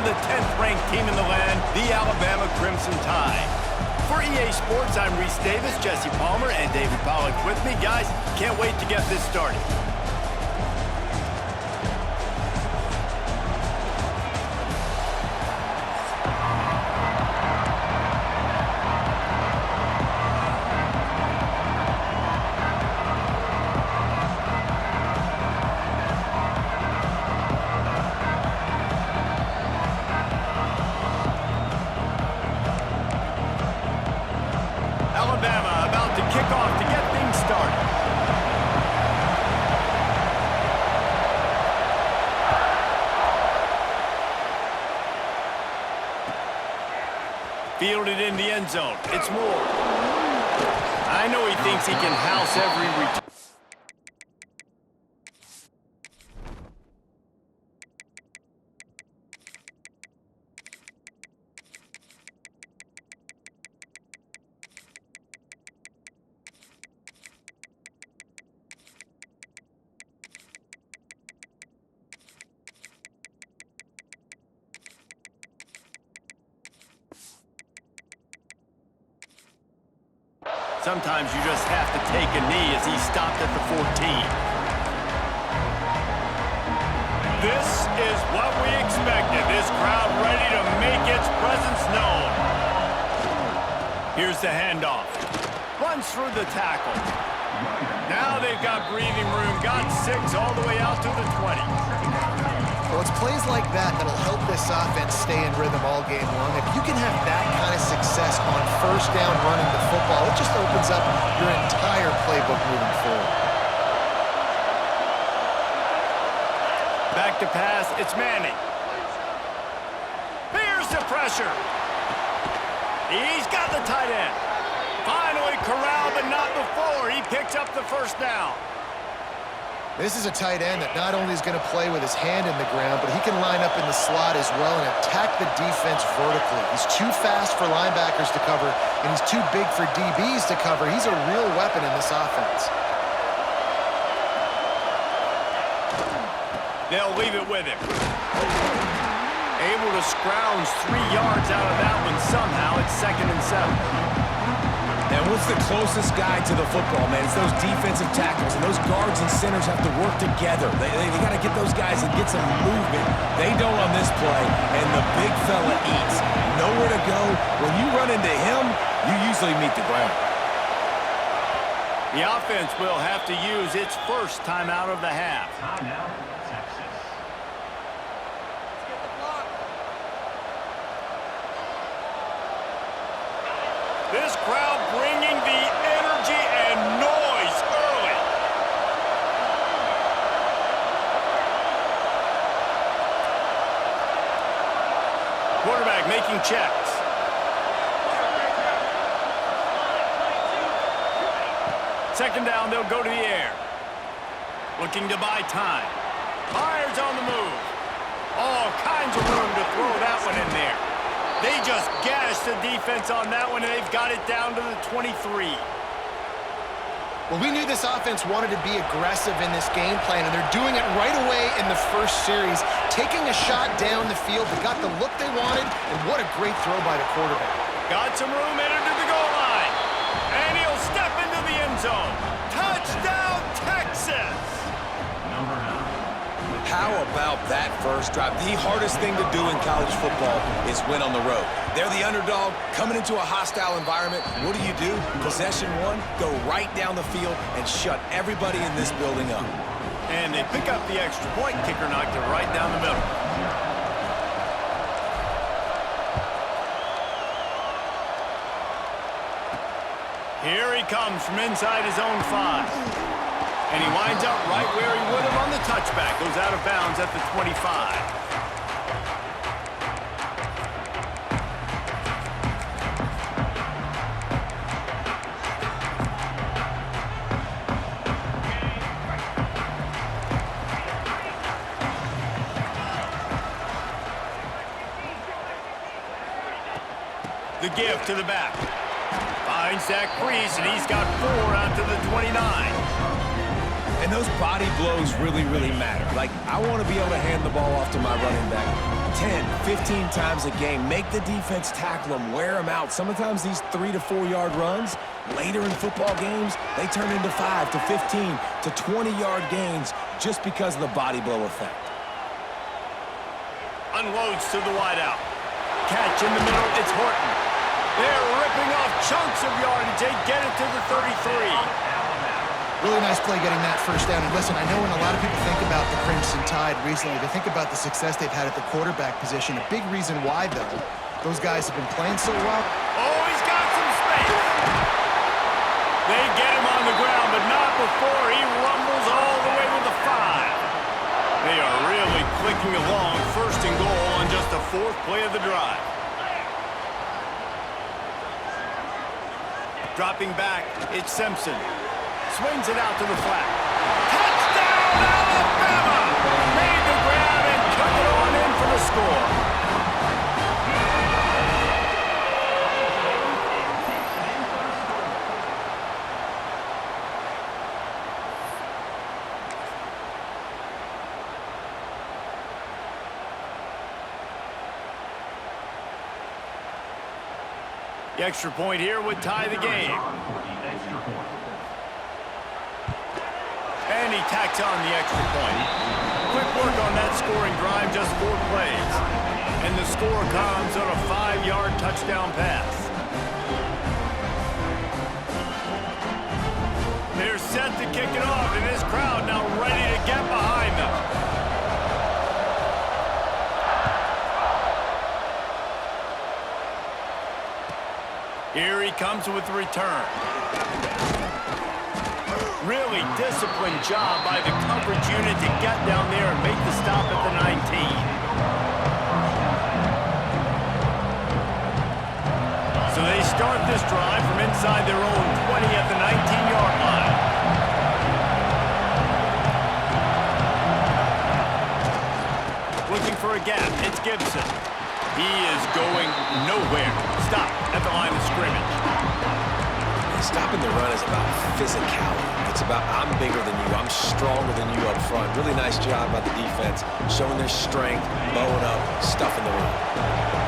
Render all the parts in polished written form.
the 10th-ranked team in the land, the Alabama Crimson Tide. For EA Sports, I'm Reese Davis, Jesse Palmer, and David Pollack with me. Guys, can't wait to get this started. Alabama about to kick off to get things started. Fielded in the end zone. It's Moore. I know he thinks he can house every return. Sometimes you just have to take a knee as he stopped at the 14. This is what we expected. This crowd ready to make its presence known. Here's the handoff. Runs through the tackle. Now they've got breathing room. Got 6 all the way out to the 20. Well, it's plays like that that'll help this offense stay in rhythm all game long. If you can have that kind of success on first down running the football, it just opens up your entire playbook moving forward. Back to pass, it's Manning. Here's the pressure. He's got the tight end. Finally corralled, but not before. He picks up the first down. This is a tight end that not only is going to play with his hand in the ground, but he can line up in the slot as well and attack the defense vertically. He's too fast for linebackers to cover, and he's too big for DBs to cover. He's a real weapon in this offense. They'll leave it with him. Able to scrounge 3 yards out of that one somehow. It's 2nd and 7. And what's the closest guy to the football, man? It's those defensive tackles, and those guards and centers have to work together. They got to get those guys and get some movement. They don't on this play, and the big fella eats. Nowhere to go. When you run into him, you usually meet the ground. The offense will have to use its first timeout of the half. Timeout, Texas. This crowd bringing the energy and noise early. Quarterback making checks. Second down, they'll go to the air. Looking to buy time. Fires on the move. All kinds of room to throw that one in there. They just gashed the defense on that one, and they've got it down to the 23. Well, we knew this offense wanted to be aggressive in this game plan, and they're doing it right away in the first series, taking a shot down the field. They got the look they wanted, and what a great throw by the quarterback. Got some room headed to the goal line, and he'll step into the end zone. Touchdown, Texas! Number 9. How about that first drive? The hardest thing to do in college football is win on the road. They're the underdog, coming into a hostile environment. What do? Possession 1, go right down the field and shut everybody in this building up. And they pick up the extra point. Kicker knocked it right down the middle. Here he comes from inside his own 5. And he winds up right where he would have on the touchback. Goes out of bounds at the 25. The give to the back. Finds Zach Breeze, and he's got 4 out to the 29. And And those body blows really, really matter. Like, I want to be able to hand the ball off to my running back 10, 15 times a game. Make the defense tackle them, wear them out. Sometimes these 3 to 4 yard runs, later in football games, they turn into 5 to 15 to 20-yard gains just because of the body blow effect. Unloads to the wideout. Catch in the middle, it's Horton. They're ripping off chunks of yardage. They get it to the 33. Really nice play getting that first down. And listen, I know when a lot of people think about the Crimson Tide recently, they think about the success they've had at the quarterback position. A big reason why, though, those guys have been playing so well. Oh, he's got some space. They get him on the ground, but not before he rumbles all the way to the 5. They are really clicking along. First and goal on just the 4th play of the drive. Dropping back, it's Simpson. Swings it out to the flat. Touchdown, Alabama! Made the grab and took it on in for the score. The extra point here would tie the game. And he tacks on the extra point. Quick work on that scoring drive, just 4 plays. And the score comes on a 5-yard touchdown pass. They're set to kick it off, and this crowd now ready to get behind them. Here he comes with the return. Really disciplined job by the coverage unit to get down there and make the stop at the 19. So they start this drive from inside their own 20 at the 19-yard line. Looking for a gap, it's Gibson. He is going nowhere. Stop at the line of scrimmage. Stopping the run is about physicality. It's about I'm bigger than you, I'm stronger than you up front. Really nice job by the defense, showing their strength, bowing up, stuffing the run.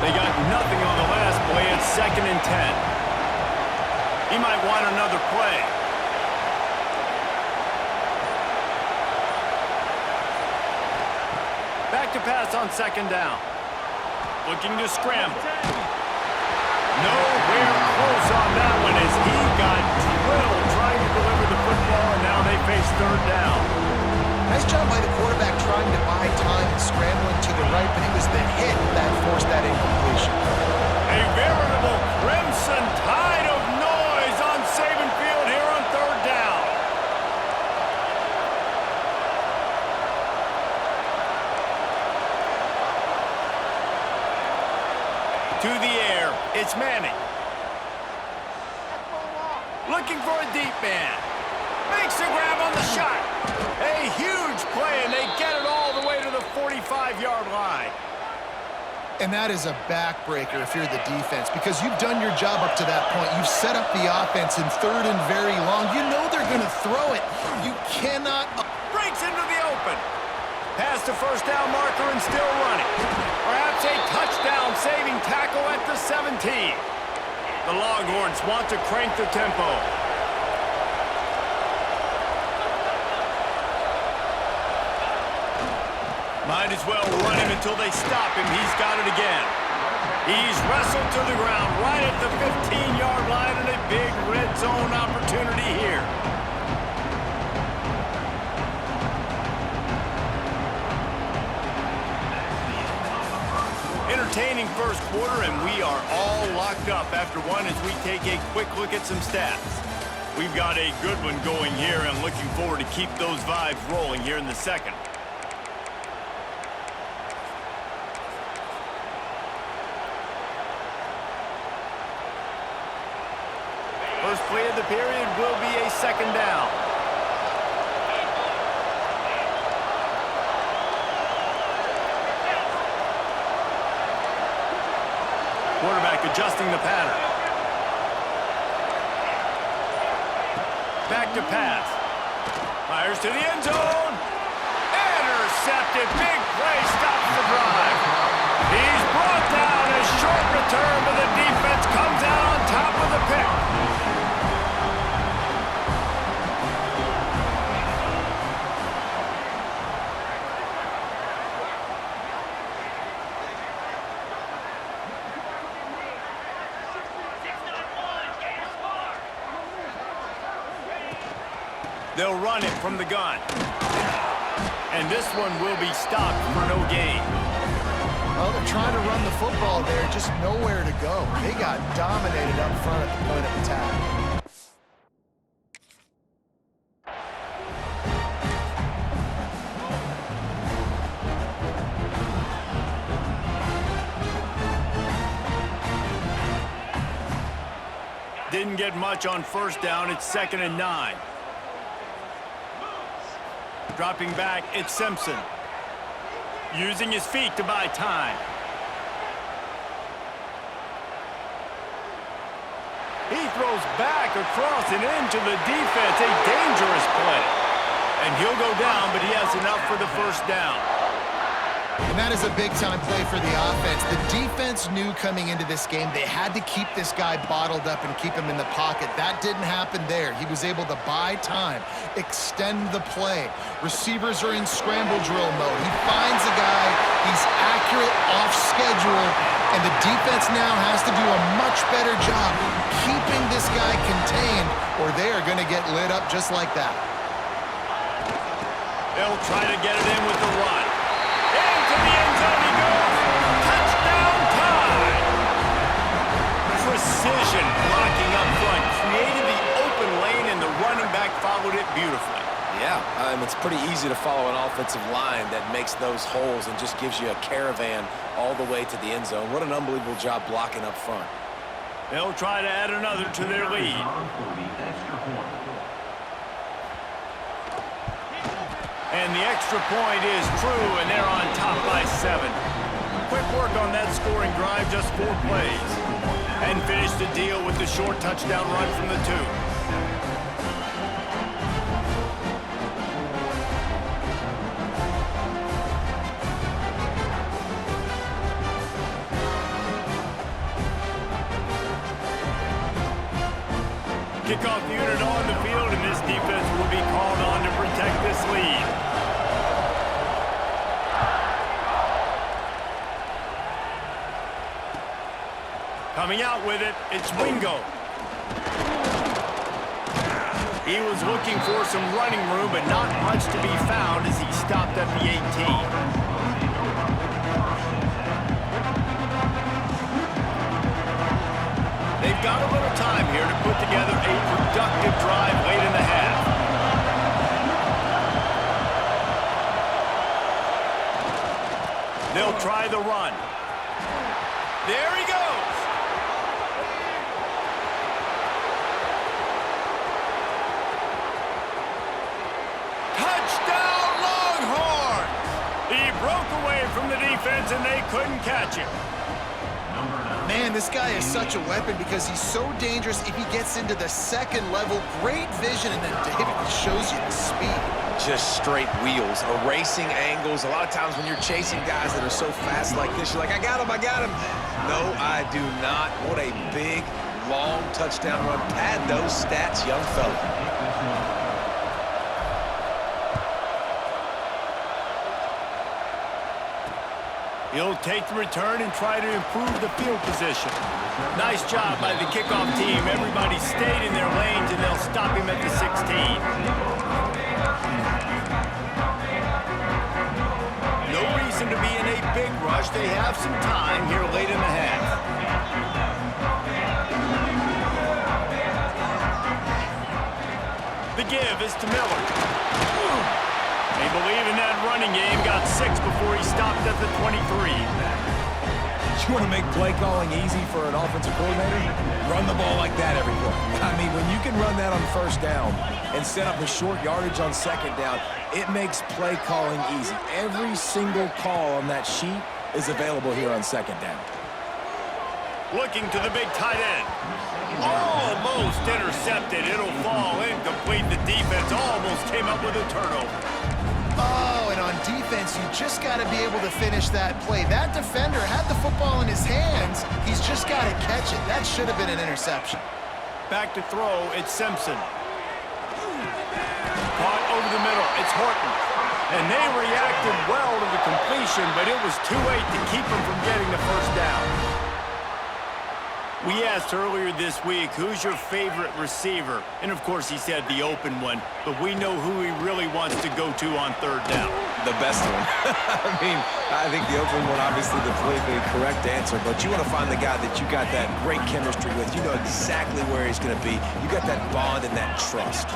They got nothing on the last play. It's 2nd and 10. He might want another play. Back to pass on 2nd down. Looking to scramble. Nowhere close on that one as he got drilled trying to deliver the football, and now they face 3rd down. Nice job by the quarterback trying to buy time and scrambling to the right, but it was the hit that forced that incompletion. A veritable Crimson Tide of noise on Saban Field here on 3rd down. To the air, it's Manning. Looking for a deep man. Makes a grab on the shot. A huge play, and they get it all the way to the 45-yard line. And that is a backbreaker if you're the defense, because you've done your job up to that point. You've set up the offense in 3rd and very long. You know they're going to throw it. You cannot... Breaks into the open. Past the first down marker and still running. Perhaps a touchdown-saving tackle at the 17. The Longhorns want to crank the tempo. Might as well run him until they stop him. He's got it again. He's wrestled to the ground right at the 15-yard line, and a big red zone opportunity here. Entertaining first quarter, and we are all locked up after one as we take a quick look at some stats. We've got a good one going here, and looking forward to keep those vibes rolling here in the second. First play of the period will be a 2nd down. Quarterback adjusting the pattern. Back to pass. Fires to the end zone. Intercepted. Big play stops the drive. He's brought down. A short return, but the defense comes out on top of the pick. They'll run it from the gun. And this one will be stopped for no gain. Well, they're trying to run the football there, just nowhere to go. They got dominated up front at the point of attack. Didn't get much on first down. It's 2nd and 9. Dropping back, it's Simpson. Using his feet to buy time. He throws back across and into the defense. A dangerous play. And he'll go down, but he has enough for the first down. And that is a big-time play for the offense. The defense knew coming into this game they had to keep this guy bottled up and keep him in the pocket. That didn't happen there. He was able to buy time, extend the play. Receivers are in scramble drill mode. He finds a guy, he's accurate off schedule, and the defense now has to do a much better job keeping this guy contained, or they are going to get lit up just like that. They'll try to get it in with the run. Into the end zone he goes. Touchdown time! Precision blocking up front. Created the open lane, and the running back followed it beautifully. Yeah, it's pretty easy to follow an offensive line that makes those holes and just gives you a caravan all the way to the end zone. What an unbelievable job blocking up front. They'll try to add another to their lead. And the extra point is true, and they're on top by 7. Quick work on that scoring drive, just 4 plays. And finish the deal with the short touchdown run from the 2. Kickoff unit on the field, and this defense will be called on to protect this lead. Coming out with it, it's Wingo. He was looking for some running room, but not much to be found as he stopped at the 18. They've got a little time here to put together a productive drive late in the half. They'll try the run. There he goes. Touchdown, Longhorns! He broke away from the defense and they couldn't catch him. Man, this guy is such a weapon because he's so dangerous if he gets into the second level. Great vision, and then David shows you the speed. Just straight wheels, erasing angles. A lot of times when you're chasing guys that are so fast like this, you're like, I got him, I got him. No, I do not. What a big, long touchdown run. Pad those stats, young fella. He'll take the return and try to improve the field position. Nice job by the kickoff team. Everybody stayed in their lanes, and they'll stop him at the 16. No reason to be in a big rush. They have some time here late in the half. The give is to Miller. They believe in that running game. Got 6 before he stopped at the 23. You want to make play calling easy for an offensive coordinator? Run the ball like that every play. I mean, when you can run that on first down and set up a short yardage on second down, it makes play calling easy. Every single call on that sheet is available here on second down. Looking to the big tight end. Almost intercepted. It'll fall incomplete. The defense almost came up with a turnover. Oh, and on defense, you just got to be able to finish that play. That defender had the football in his hands. He's just got to catch it. That should have been an interception. Back to throw, it's Simpson. Caught over the middle, it's Horton. And they reacted well to the completion, but it was too late to keep them from getting the first down. We asked earlier this week, who's your favorite receiver? And of course he said the open one, but we know who he really wants to go to on third down. The best one. I mean, I think the open one, obviously the politically correct answer, but you want to find the guy that you got that great chemistry with. You know exactly where he's going to be. You got that bond and that trust.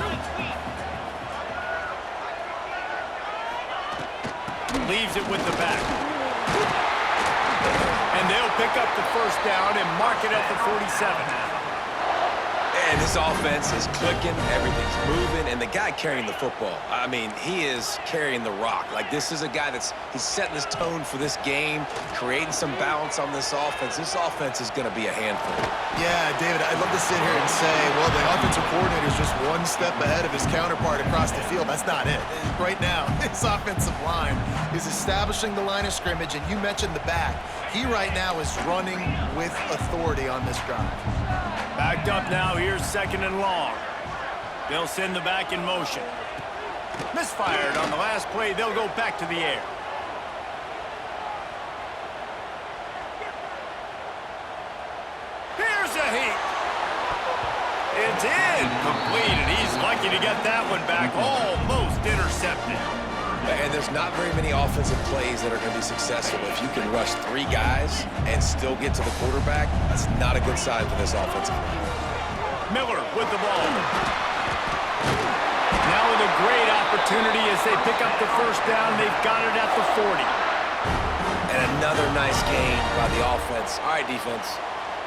Leaves it with the back. And they'll pick up the first down and mark it at the 47. And this offense is clicking, everything's moving, and the guy carrying the football, I mean, he is carrying the rock. Like, this is a guy he's setting this tone for this game, creating some balance on this offense. This offense is going to be a handful. Yeah, David, I'd love to sit here and say, well, the offensive coordinator is just one step ahead of his counterpart across the field. That's not it. Right now, his offensive line is establishing the line of scrimmage, and you mentioned the back. He right now is running with authority on this drive. Backed up now, here's second and long. They'll send the back in motion. Misfired on the last play, they'll go back to the air. Here's a heat. It's incomplete, and he's lucky to get that one back, almost intercepted. And there's not very many offensive plays that are going to be successful. If you can rush 3 guys and still get to the quarterback, that's not a good sign for this offensive line. Miller with the ball. Now with a great opportunity as they pick up the first down. They've got it at the 40. And another nice game by the offense. All right, defense,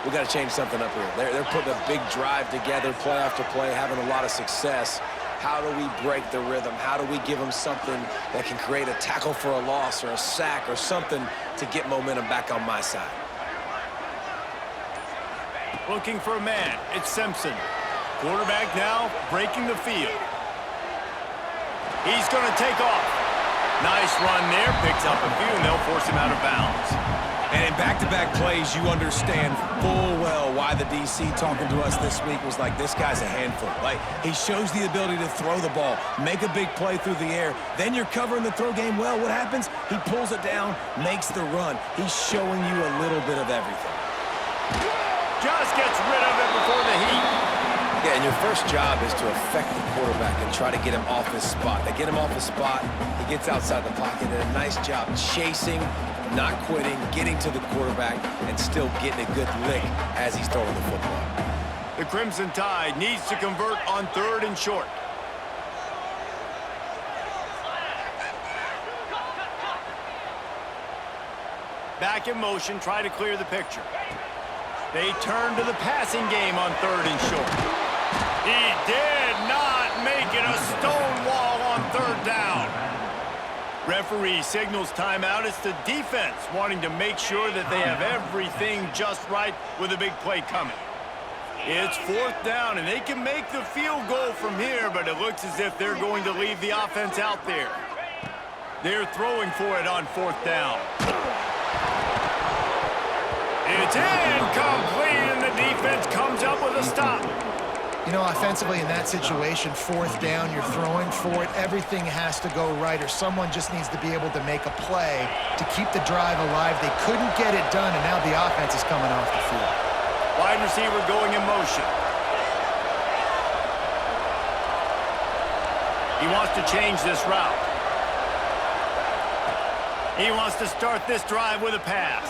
we got to change something up here. They're putting a big drive together, play after play, having a lot of success. How do we break the rhythm? How do we give them something that can create a tackle for a loss or a sack or something to get momentum back on my side? Looking for a man. It's Simpson. Quarterback now breaking the field. He's going to take off. Nice run there. Picks up a few, and they'll force him out of bounds. And in back-to-back plays, you understand full well why the DC talking to us this week was like, this guy's a handful. Like, he shows the ability to throw the ball, make a big play through the air. Then you're covering the throw game well. What happens? He pulls it down, makes the run. He's showing you a little bit of everything. Just gets rid of it before the heat. Yeah, and your first job is to affect the quarterback and try to get him off his spot. They get him off his spot, he gets outside the pocket, and a nice job chasing, not quitting, getting to the quarterback, and still getting a good lick as he's throwing the football. The Crimson Tide needs to convert on third and short. Back in motion, try to clear the picture. They turn to the passing game on third and short. He did not make it a stone wall on third down. Referee signals timeout. It's the defense wanting to make sure that they have everything just right with a big play coming. It's fourth down, and they can make the field goal from here, but it looks as if they're going to leave the offense out there. They're throwing for it on fourth down. It's incomplete, and the defense comes up with a stop. You know, offensively in that situation, fourth down, you're throwing for it. Everything has to go right, or someone just needs to be able to make a play to keep the drive alive. They couldn't get it done, and now the offense is coming off the field. Wide receiver going in motion. He wants to change this route. He wants to start this drive with a pass.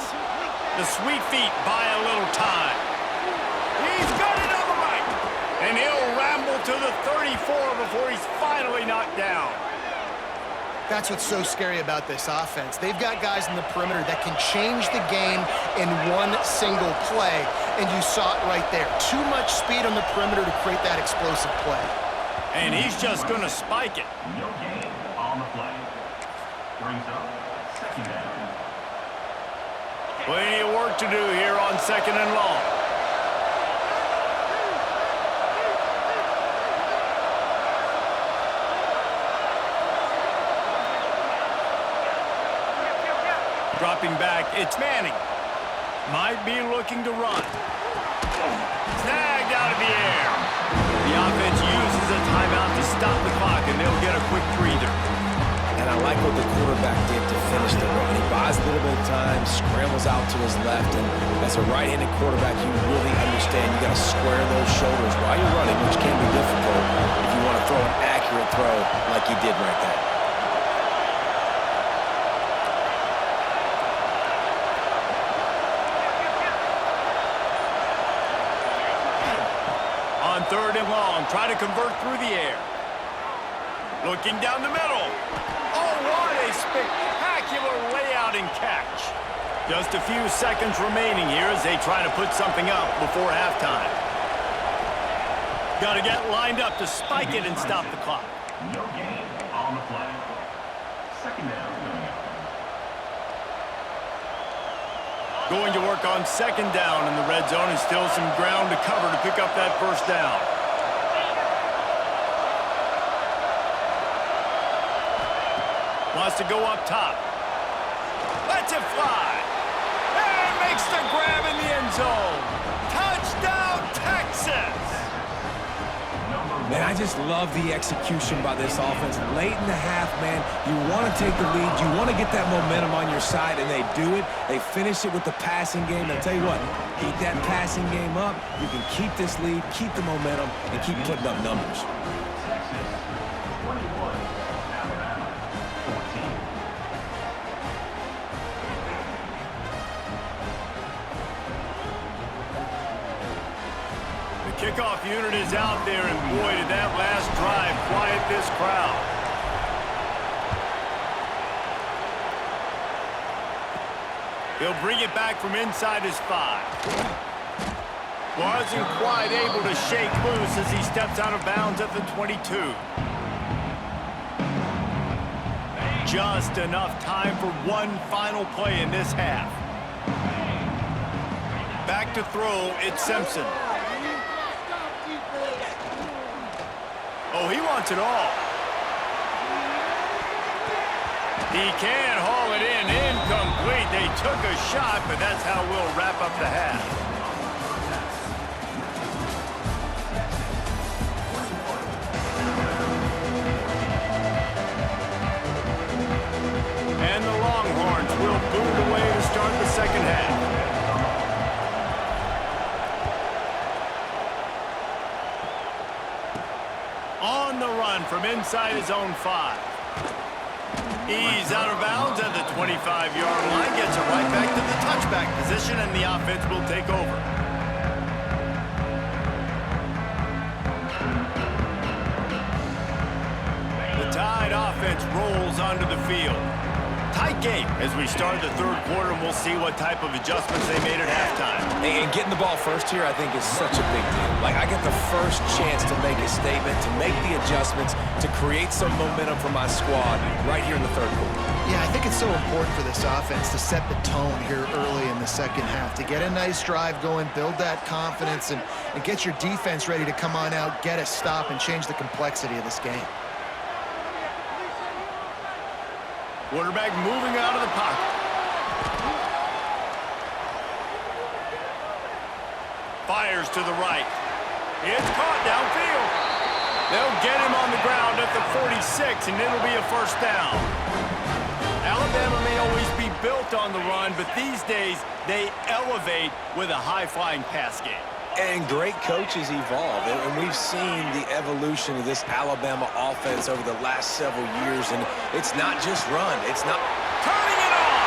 The sweet feet buy a little time. He's got it on the right. And he'll ramble to the 34 before he's finally knocked down. That's what's so scary about this offense. They've got guys in the perimeter that can change the game in one single play, and you saw it right there. Too much speed on the perimeter to create that explosive play. And he's just going to spike it. No gain on the play. Brings up second down. Plenty of work to do here on 2nd and long. Dropping back, it's Manning. Might be looking to run. Snagged out of the air. The offense uses a timeout to stop the clock, and they'll get a quick breather. And I like what the quarterback did to finish the run. He buys a little bit of time, scrambles out to his left, and as a right-handed quarterback, you really understand you got to square those shoulders while you're running, which can be difficult if you want to throw an accurate throw like he did right there. On 3rd and long, try to convert through the air. Looking down the middle. Oh, what a spectacular layout and catch. Just a few seconds remaining here as they try to put something up before halftime. Got to get lined up to spike it and stop the clock. No gain on the play. 2nd down. Going to work on 2nd down in the red zone, and still some ground to cover to pick up that 1st down. Wants to go up top. Lets it fly. And makes the grab in the end zone. Touchdown, Texas! Man, I just love the execution by this offense. Late in the half, man, you want to take the lead. You want to get that momentum on your side, and they do it. They finish it with the passing game. I'll tell you what, keep that passing game up. You can keep this lead, keep the momentum, and keep putting up numbers. Texas 21. Alabama 14. Kickoff unit is out there, and boy, did that last drive quiet this crowd. He'll bring it back from inside his 5. Wasn't quite able to shake loose as he steps out of bounds at the 22. Just enough time for one final play in this half. Back to throw, it's Simpson. Oh, he wants it all. He can haul it in. Incomplete. They took a shot, but that's how we'll wrap up the half. And the Longhorns will boot away to start the 2nd half. On the run from inside his own 5. He's out of bounds at the 25-yard line, gets it right back to the touchback position, and the offense will take over. The Tide offense rolls onto the field. Tight game as we start the 3rd quarter, and we'll see what type of adjustments they made at halftime. And getting the ball first here, I think, is such a big deal. Like, I get the first chance to make a statement, to make the adjustments, to create some momentum for my squad right here in the 3rd quarter. Yeah, I think it's so important for this offense to set the tone here early in the 2nd half, to get a nice drive going, build that confidence, and get your defense ready to come on out, get a stop, and change the complexity of this game. Quarterback moving out of the pocket. Fires to the right. It's caught downfield. They'll get him on the ground at the 46, and it'll be a 1st down. Alabama may always be built on the run, but these days they elevate with a high-flying pass game. And great coaches evolve, and we've seen the evolution of this Alabama offense over the last several years, and it's not just run. It's not... Turning it on!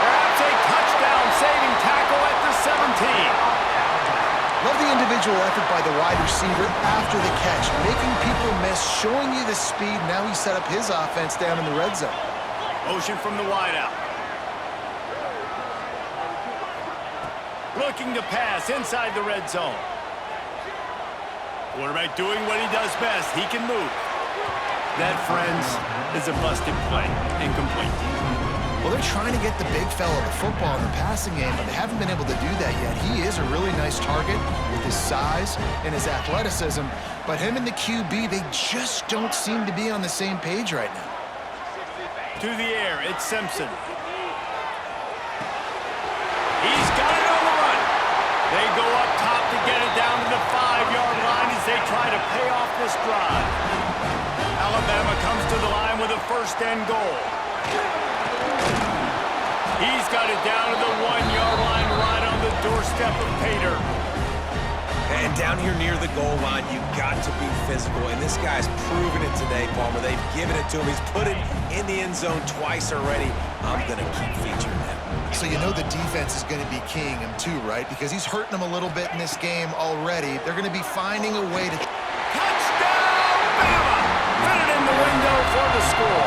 Perhaps a touchdown-saving tackle at the 17. Love the individual effort by the wide receiver after the catch, making people miss, showing you the speed. Now he set up his offense down in the red zone. Motion from the wideout. Looking to pass inside the red zone. Quarterback doing what he does best. He can move. That, friends, is a busted play. Incomplete. Well, they're trying to get the big fella the football in the passing game, but they haven't been able to do that yet. He is a really nice target with his size and his athleticism, but him and the QB, they just don't seem to be on the same page right now. To the air, it's Simpson. He's got it on the run. They go up top to get it down to the 5-yard line as they try to pay off this drive. Alabama comes to the line with a 1st and goal. He's got it down to the 1-yard line right on the doorstep of Pater. And down here near the goal line, you got to be physical. And this guy's proven it today, Palmer. They've given it to him. He's put it in the end zone twice already. I'm going to keep featuring him. So you know the defense is going to be keying him too, right? Because he's hurting them a little bit in this game already. They're going to be finding a way to... Touchdown, Bama! Put it in the window for the score.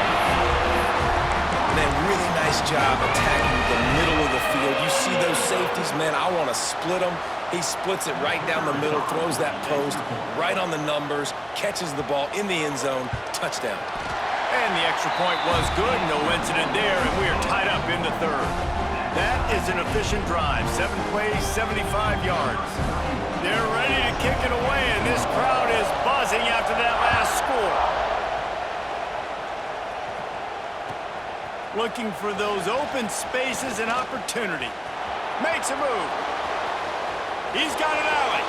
Man, really nice job attacking the middle of the field. You see those safeties, man, I want to split them. He splits it right down the middle, throws that post right on the numbers, catches the ball in the end zone, touchdown. And the extra point was good, no incident there, and we are tied up in the 3rd. That is an efficient drive, 7 plays, 75 yards. They're ready to kick it away, and this crowd is buzzing after that last score. Looking for those open spaces and opportunity. Makes a move. He's got an alley.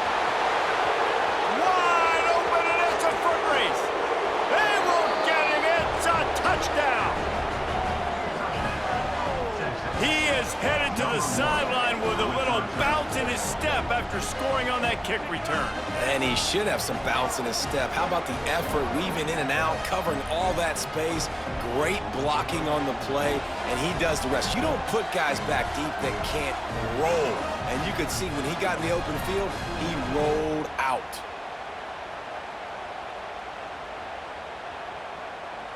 Wide open, and it's a foot race. They won't get him. It's a touchdown. He is headed to the sideline with a little bounce in his step after scoring on that kick return. And he should have some bounce in his step. How about the effort, weaving in and out, covering all that space, great blocking on the play, and he does the rest. You don't put guys back deep that can't roll. And you could see when he got in the open field, he rolled out.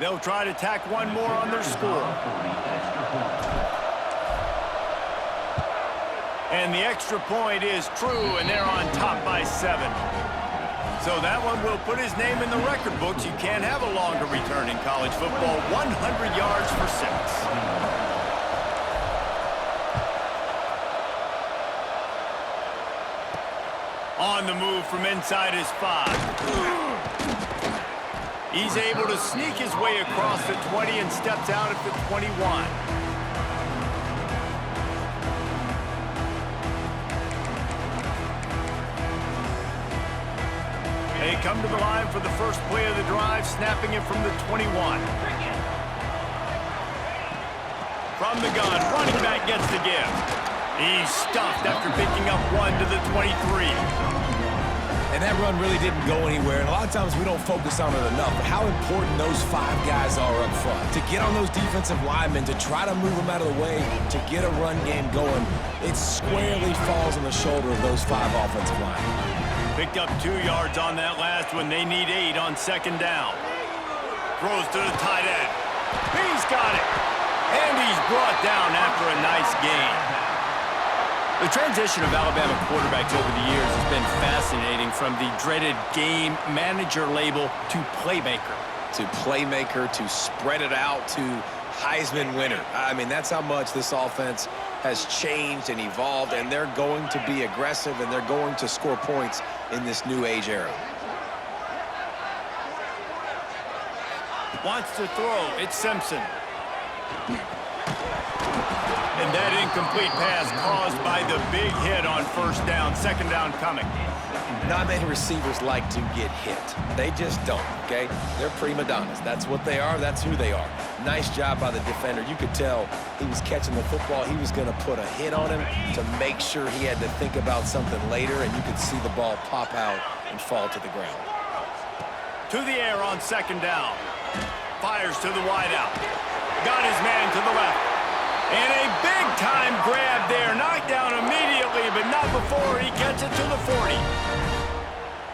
They'll try to tack one more on their score. And the extra point is true, and they're on top by 7. So that one will put his name in the record books. You can't have a longer return in college football. 100 yards for 6. On the move from inside his 5. He's able to sneak his way across the 20 and steps out at the 21. They come to the line for the first play of the drive, snapping it from the 21. From the gun, running back gets the give. He's stuffed after picking up 1 to the 23. And that run really didn't go anywhere. And a lot of times we don't focus on it enough. But how important those 5 guys are up front. To get on those defensive linemen, to try to move them out of the way, to get a run game going, it squarely falls on the shoulder of those 5 offensive linemen. Picked up 2 yards on that last one. They need 8 on 2nd down. Throws to the tight end. He's got it. And he's brought down after a nice gain. The transition of Alabama quarterbacks over the years has been fascinating, from the dreaded game manager label to playmaker. To playmaker, to spread it out, to Heisman winner. I mean, that's how much this offense has changed and evolved, and they're going to be aggressive, and they're going to score points in this new age era. Wants to throw. It's Simpson. And that incomplete pass caused by the big hit on 1st down. 2nd down coming. Not many receivers like to get hit. They just don't, okay? They're prima donnas. That's what they are. That's who they are. Nice job by the defender. You could tell he was catching the football. He was going to put a hit on him to make sure he had to think about something later, and you could see the ball pop out and fall to the ground. To the air on 2nd down. Fires to the wideout. Got his man to the left. And a big-time grab there. Knocked down immediately, but not before he gets it to the 40.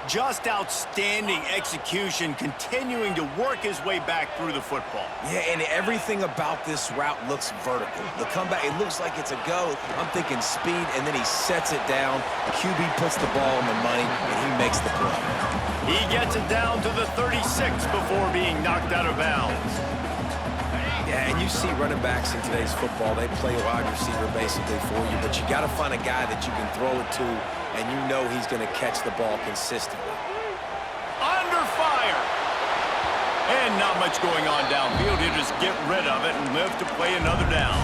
Just outstanding execution, continuing to work his way back through the football. Yeah, and everything about this route looks vertical. The comeback, it looks like it's a go. I'm thinking speed, and then he sets it down. QB puts the ball on the money, and he makes the play. He gets it down to the 36 before being knocked out of bounds. Yeah, and You see running backs in today's football, they play wide receiver basically for you, but you got to find a guy that you can throw it to, and you know he's going to catch the ball consistently. Under fire. And not much going on downfield. You just get rid of it and live to play another down.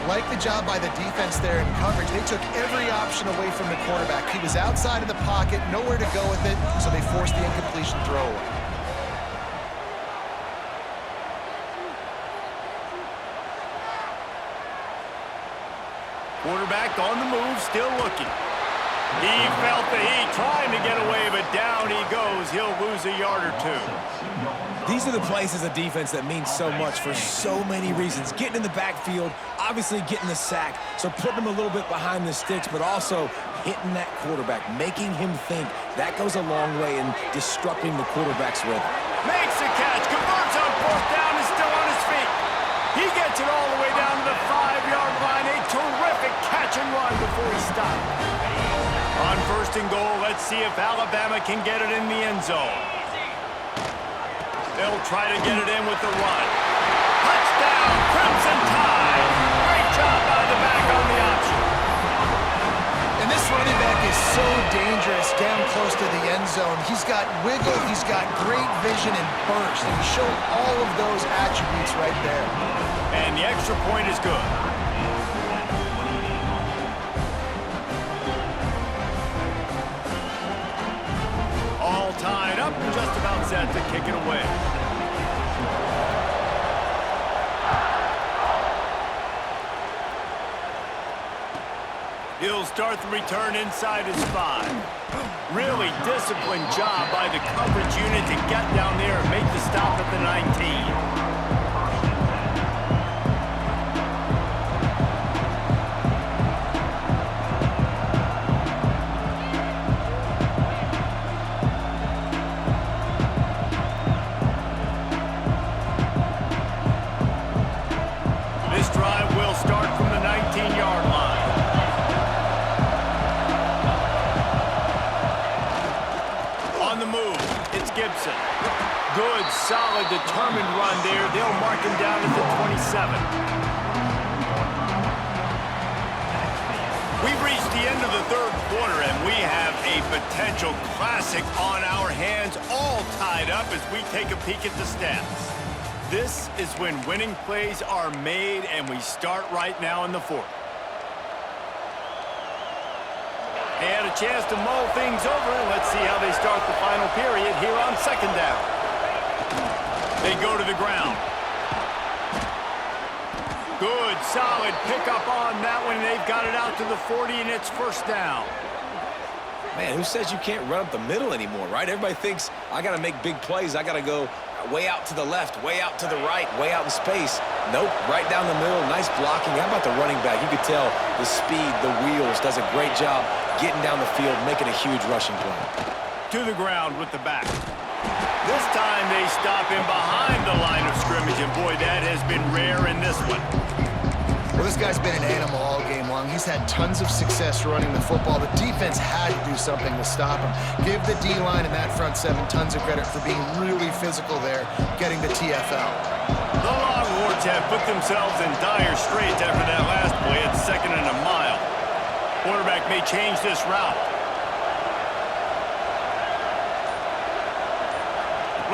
Like the job by the defense there in coverage. They took every option away from the quarterback. He was outside of the pocket, nowhere to go with it, so they forced the incompletion throwaway. Quarterback on the move, still looking. He felt the heat, trying to get away, but down he goes. He'll lose a yard or two. These are the plays as a defense that mean so much for so many reasons. Getting in the backfield, obviously getting the sack, so putting him a little bit behind the sticks, but also hitting that quarterback, making him think. That goes a long way in disrupting the quarterback's rhythm. Makes the catch, converts on fourth down, is still on his feet. He gets it all the way down to the 5-yard line. A terrific catch and run before he stopped. On first and goal, let's see if Alabama can get it in the end zone. They'll try to get it in with the run. Touchdown, Crimson Tide. Great job by the back on the option. And this running back is so dangerous down close to the end zone. He's got wiggle, he's got great vision and burst, and he showed all of those attributes right there. And the extra point is good. All tied up and just about set to kick it away. He'll start the return inside his 5. Really disciplined job by the coverage unit to get down there and make the stop at the 19. This drive will start from the 19-yard line. On the move, it's Gibson. Good, solid, determined run there. They'll mark him down at the 27. We've reached the end of the third quarter, and we have a potential classic on our hands, all tied up as we take a peek at the stats. This is when winning plays are made, and we start right now in the fourth. They had a chance to mull things over, and let's see how they start the final period here on second down. They go to the ground. Good, solid pickup on that one. They've got it out to the 40, and it's first down. Man, who says you can't run up the middle anymore, right? Everybody thinks, I got to make big plays. I got to go way out to the left, way out to the right, way out in space. Nope, right down the middle. Nice blocking. How about the running back? You could tell the speed, the wheels, does a great job getting down the field, making a huge rushing play. To the ground with the back. This time they stop him behind the line of scrimmage, and boy, that has been rare in this one. Well, this guy's been an animal all game long. He's had tons of success running the football. The defense had to do something to stop him. Give the D-line and that front seven tons of credit for being really physical there, getting the TFL. The Longhorns have put themselves in dire straits after that last play at 2nd and a mile. Quarterback may change this route.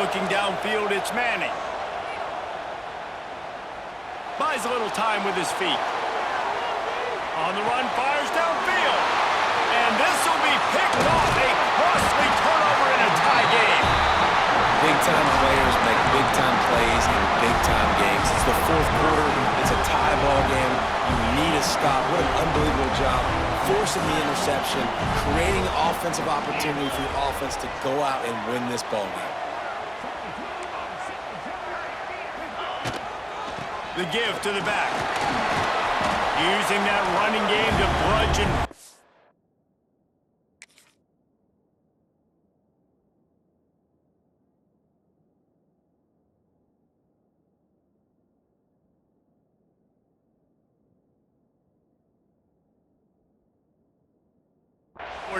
Looking downfield, it's Manning. Buys a little time with his feet. On the run, fires downfield. And this will be picked off. A costly turnover in a tie game. Big-time players make big-time plays in big-time games. It's the fourth quarter. It's a tie ball game. You need a stop. What an unbelievable job. Forcing the interception, creating offensive opportunity for your offense to go out and win this ball game. The give to the back. Using that running game to bludgeon.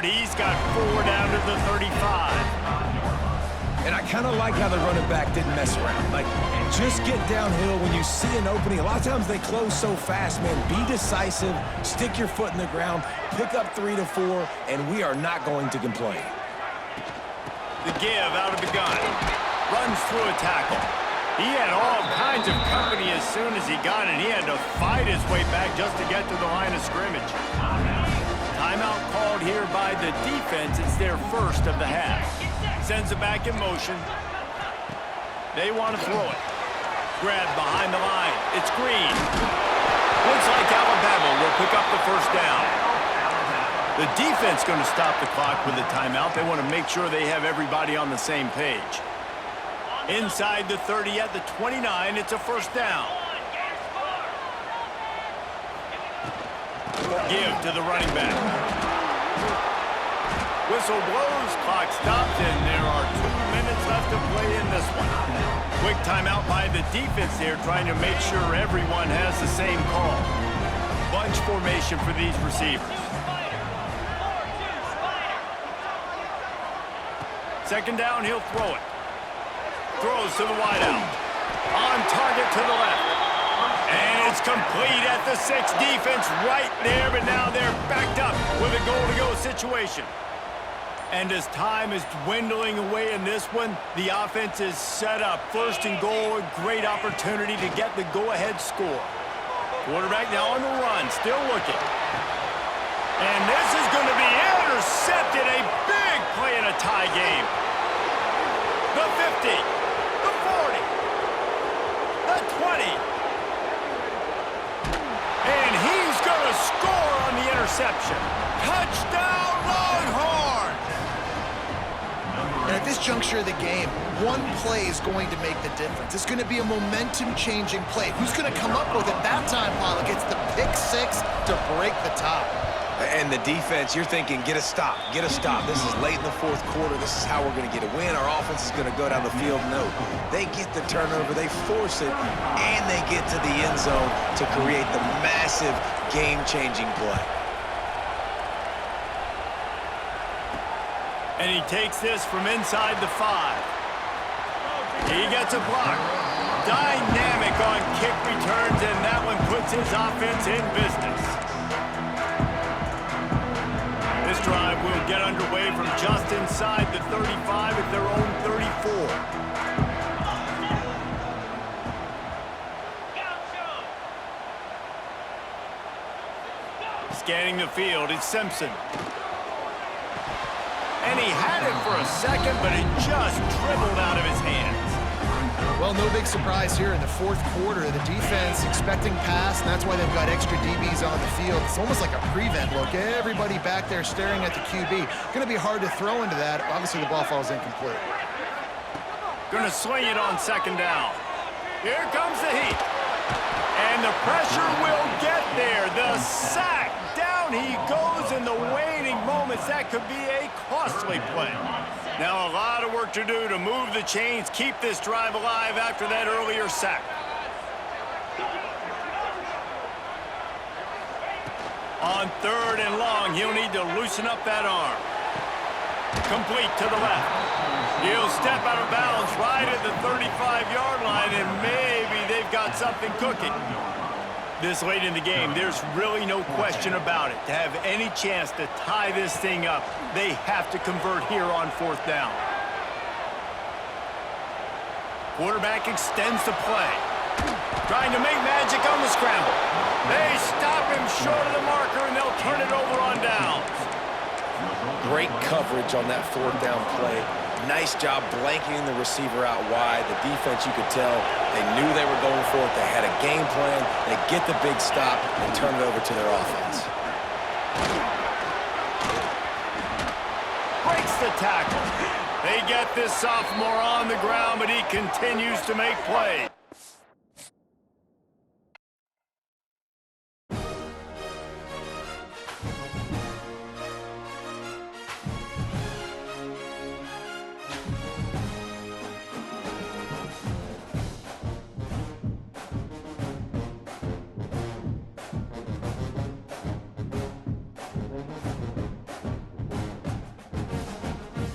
He's got 4 down to the 35. And I kind of like how the running back didn't mess around. Like, just get downhill when you see an opening. A lot of times they close so fast, man. Be decisive, stick your foot in the ground, pick up 3 to 4, and we are not going to complain. The give out of the gun. Runs through a tackle. He had all kinds of company as soon as he got it. He had to fight his way back just to get to the line of scrimmage. Timeout called here by the defense. It's their first of the half. Sends it back in motion. They want to throw it. Grab behind the line. It's Green. Looks like Alabama will pick up the first down. The defense going to stop the clock with a timeout. They want to make sure they have everybody on the same page. Inside the 30 at the 29, it's a first down. Give to the running back. Whistle blows, clock stops, and there are 2 minutes left to play in this one. Quick timeout by the defense there, trying to make sure everyone has the same call. Bunch formation for these receivers. Second down, he'll throw it. Throws to the wideout. On target to the left. And it's complete at the 6. Defense right there, but now they're backed up with a goal-to-go situation. And as time is dwindling away in this one, the offense is set up. First and goal, a great opportunity to get the go-ahead score. Quarterback now on the run, still looking. And this is going to be intercepted. A big play in a tie game. The 50, the 40, the 20. And he's going to score on the interception. Touchdown, Longhorns! And at this juncture of the game, one play is going to make the difference. It's going to be a momentum-changing play. Who's going to come up with it that time, Pollack? It's the pick 6 to break the tie. And the defense, you're thinking, get a stop, get a stop. This is late in the fourth quarter. This is how we're going to get a win. Our offense is going to go down the field. No, they get the turnover, they force it, and they get to the end zone to create the massive game-changing play. And he takes this from inside the 5. He gets a block. Dynamic on kick returns, and that one puts his offense in business. This drive will get underway from just inside the 35 at their own 34. Scanning the field, it's Simpson. And he had it for a second, but it just dribbled out of his hands. Well, no big surprise here in the fourth quarter. The defense expecting pass, and that's why they've got extra DBs on the field. It's almost like a prevent look. Everybody back there staring at the QB. Going to be hard to throw into that. Obviously, the ball falls incomplete. Going to swing it on second down. Here comes the heat. And the pressure will get there. The sack. Down he goes in the waning moments. That could be a costly play. Now a lot of work to do to move the chains, keep this drive alive after that earlier sack. On third and long, he'll need to loosen up that arm. Complete to the left. He'll step out of bounds right at the 35-yard line, and maybe they've got something cooking. This late in the game, there's really no question about it. To have any chance to tie this thing up, they have to convert here on fourth down. Quarterback extends the play. Trying to make magic on the scramble. They stop him short of the marker, and they'll turn it over on downs. Great coverage on that fourth down play. Nice job blanketing the receiver out wide. The defense, you could tell, they knew they were going for it. They had a game plan. They get the big stop and turn it over to their offense. Breaks the tackle. They get this sophomore on the ground, but he continues to make plays.